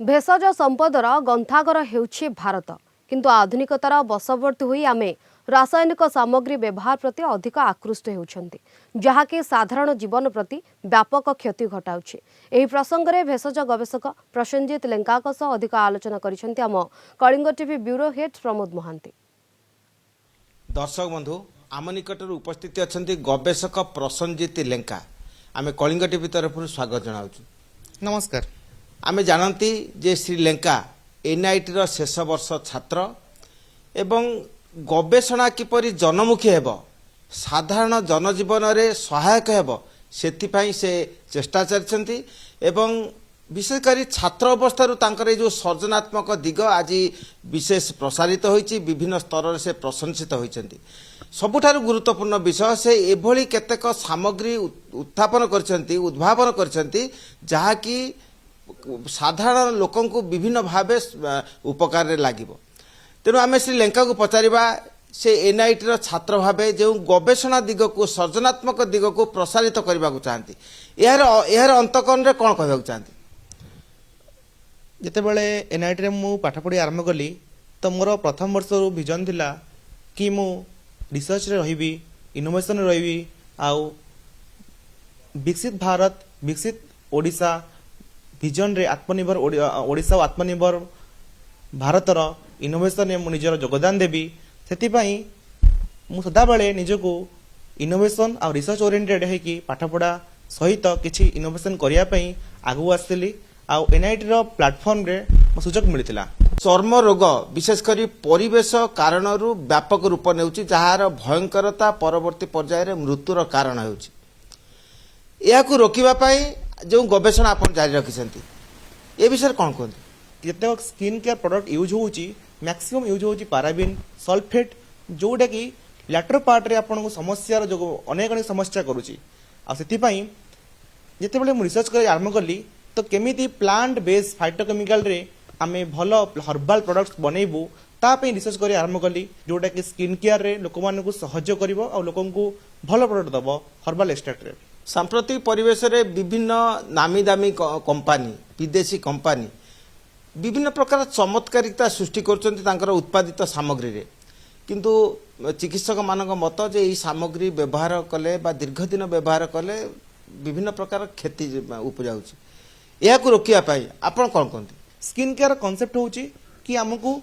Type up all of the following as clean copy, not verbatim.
भेषज संपदर गंथागर हेउछि भारत किंतु आधुनिकतार बशवर्ती होई आमे रासायनिक सामग्री व्यवहार प्रति अधिक आकृष्ट हेउछन्ति जहाँकि साधारण जीवन प्रति व्यापक क्षति घटाउछि। एही प्रसंग में भेषज गवेषक प्रसेनजीत लेंका सह अधिक आलोचना करिसेंति आम Kalinga TV bureau head Pramod Mahanty. दर्शक बंधु आम निकटर उपस्थित अच्छा गवेषक प्रसेनजीत लेंका आम कलिंग टीवी तरफ स्वागत जनाऊँ। नमस्कार। आमे जानती जे श्रीलंका एनआईटी रो शेष वर्ष छात्र एवं गवेषणा किपरि जनमुखी हेब साधारण जनजीवन रे सहायक हेब सेथिपाई से चेष्टा चलछंती एवं विशेषकर छात्र अवस्था तांकर जो सर्जनात्मक दिग आज विशेष प्रसारित होईची विभिन्न स्तर रे से प्रशंसित होईचंती। सबुठारु गुरुत्वपूर्ण विषय से एभली केतेक सामग्री उत्थापन करछंती उद्भावन करछंती जहा कि साधारण लोकं को विभिन्न भावे उपकार लगे। तेणु आम श्रीलंका को पचारिबा से एनआईटी रो छात्र भावे जो गवेषणा दिग को सर्जनात्मक दिग को प्रसारित करने को चाहती यार अंतकरण रे कौन कहबा चाहती। जितेबाला एनआईटी रे मु पाठ पढ़ी आरंभ कली तो मोर प्रथम वर्ष विजन थिला कि मु रिसर्च रे रहिबी इनोवेशन रे रहिबी आउ विकसित भारत विकसित ओडिशा विजन रे आत्मनिर्भर ओडिशा आत्मनिर्भर भारतर इनोवेशन में निजर योगदान देवी से मु सदाबले निजको इनोवेशन और रिसर्च ओरिएंटेड है पाठपढ़ा सहित किसी इनोवेशन करने आगू आसली आ एनआईटी रो प्लेटफॉर्म रे सुजोग मिलता। चर्म रोग विशेषकर परिवेश कारण व्यापक रूप नेउची जहार भयंकरता परवर्ती पर्यायर मृत्युर कारण होउची। याकू रोकिबा पई जो गवेषणा आप जारी रखिछंती ए विषय कौन कहते। जिते स्किन केयर प्रोडक्ट यूज होउची मैक्सिमम यूज होउची पाराबिन सल्फेट जोटा कि लैटर पार्ट रे आपन समस्या जो अनेक अनेक समस्या करूची आ सेति पई जिते बेले रिसर्च कर आरंभ कली तो केमिति प्लांट बेस्ड फाइटोकेमिकल रे आमे भलो हर्बल प्रोडक्ट्स बनेबू ता पे रिसर्च कर आरंभ कली जोटा कि स्किन केयर रे लोक मानकु सहज करिवो आ लोकन को भलो प्रोडक्ट दबो हर्बल एक्सट्रैक्ट रे। सांप्रतिक परिवेश रे विभिन्न नामी दामी कंपानी विदेशी कंपानी विभिन्न प्रकार चमत्कारिता सृष्टि कर उत्पादित सामग्री रे किंतु चिकित्सक मानक मत जे यही सामग्री व्यवहार कले बा दीर्घ दिन व्यवहार कले विभिन्न प्रकार क्षति उपजाउची। या को रोकिया पाई आपण कोन कोन स्किन केयर कांसेप्ट होउची कि हमकु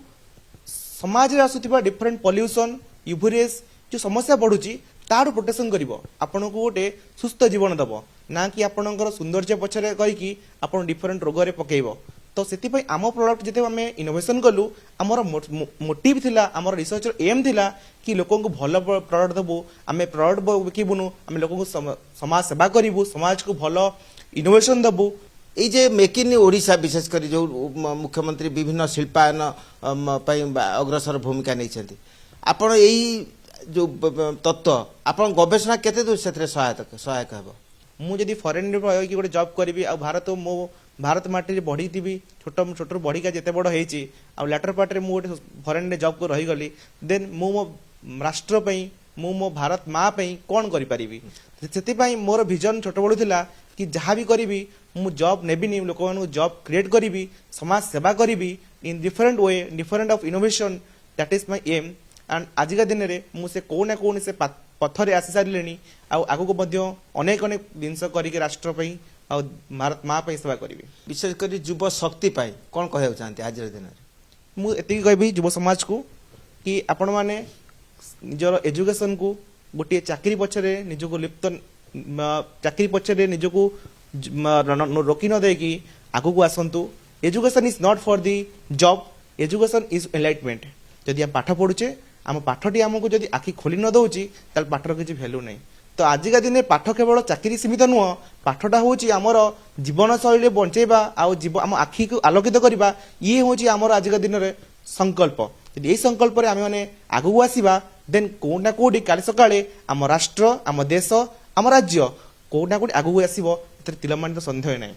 समाज रे आसुथिबा डिफरेंट पॉल्यूशन यूवी जो समस्या बढ़ुची तार प्रोटेक्शन करिवो आपन को गोटे सुस्थ जीवन दबो ना कि आपनकर सौंदर्य पछरे कहि कि आपन डिफरेंट रोग रे पकेइबो। तो सेति पई आम प्रोडक्ट जते हमें इनोवेशन कलु हमर मोटिव थिला हमर रिसर्च एम थिला कि लोकन को भलो प्रोडक्ट दबो आमे प्रोडक्ट बिकिबुनु आमे लोकन को समाज सेवा करिवु समाज को भलो इनोवेशन दबो। এই যে মেক ইন ওড়িশা বিশেষ করে যে মুখ্যমন্ত্রী বিভিন্ন শিল্পায়ন অগ্রসর ভূমিকা নেইছেন আপন এই जो तत्व आपन गवेषणा केते दूर से सहायक हेबो। मु जदि फॉरेन रे कि गोटे जॉब करी आ भारत मो भारत माटी बढ़ी थी छोट छोट बढ़िका जिते बड़ होती आ लैटर पार्ट मु गोटे फॉरेन रे जॉब कर रहीगली देन मु मो राष्ट्र पई मु मो भारत माँ पई कौन करि परिबी से मोर विजन छोट बड़ू थिला कि जहाँ भी करी मु जॉब नेबिनी लोक जॉब क्रिएट करी समाज सेवा करी in different way different of innovation that is my aim and आजिका दिन रे मु से कोना कोन से पथरे आसी सारिलेनी आगु को मध्य अनेक अनेक जिनस करिके राष्ट्र पई आ भारत माँ पई सेवा करी विशेष कर युवा शक्ति पाई कौन कहया चाहते आज दिन रे मु एति कहबी युवा समाज को कि आपण माने निजर एजुकेशन को गोटे चाकरी पछरे निजको लिप्त चाकरी पछरे निजको रोकी न दे कि आगु को आसंतु। Education is not for the job education is enlightenment. जदि हम पाठ पढ़ुचे आम पाठटी आमको जदि आखि खोली न दउची ताल पाठर किछि वैल्यू नै। तो आजिका दिन पाठ केवल चाकरी सीमित नुह पाठटा होची आमर जीवन शैली बंचेबा आम आखि को आलोकित करबा ये होची आमर आजिका दिन रे संकल्प। यदि यही संकल्प रे आमे माने आगु आसीबा देन कोना कोडी काली सकाळे आम राष्ट्र आम देश आम राज्य कोना कोडी आगु आसीबो एतर तिलमान संदेह नै।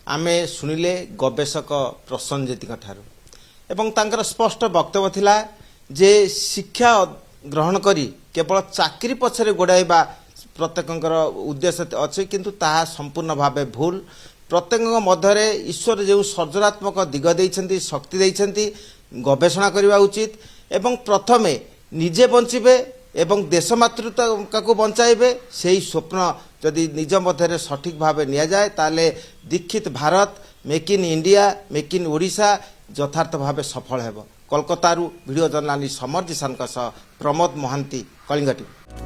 आमे सुनिले गवेषक प्रसेनजीत ठारू एवं तांकर स्पष्ट वक्तव्य थिला जे शिक्षा ग्रहण करी केवल चाकरी पछरे गोड़ाइबा प्रत्येकंकर उद्देश्य अच्छे किंतु ताहा संपूर्ण भावे भूल ପ୍ରତ୍ୟେକଙ୍କ ମଧ୍ୟରେ ଈଶ୍ୱର ଯେଉଁ ସର୍ଜନାତ୍ମକ ଦିଗ ଦେଇଛନ୍ତି ଶକ୍ତି ଦେଇଛନ୍ତି ଗବେଷଣା କରିବା ଉଚିତ ଏବଂ ପ୍ରଥମେ ନିଜେ ବଞ୍ଚିବେ ଏବଂ ଦେଶ ମାତୃକାକୁ ବଞ୍ଚାଇବେ ସେହି ସ୍ୱପ୍ନ ଯଦି ନିଜ ମଧ୍ୟରେ ସଠିକ୍ ଭାବେ ନିଆଯାଏ ତାହେଲେ ଦୀକ୍ଷିତ Bharat make in India make in Odisha ଯଥାର୍ଥ ଭାବେ ସଫଳ ହେବ। କୋଲକାତାରୁ ଭିଡ଼ିଓ ଜର୍ଣ୍ଣାଲିଷ୍ଟ ସମର ଜିସାନଙ୍କ ସହ ପ୍ରମୋଦ ମହାନ୍ତି, କଳିଙ୍ଗ ଟିଭି।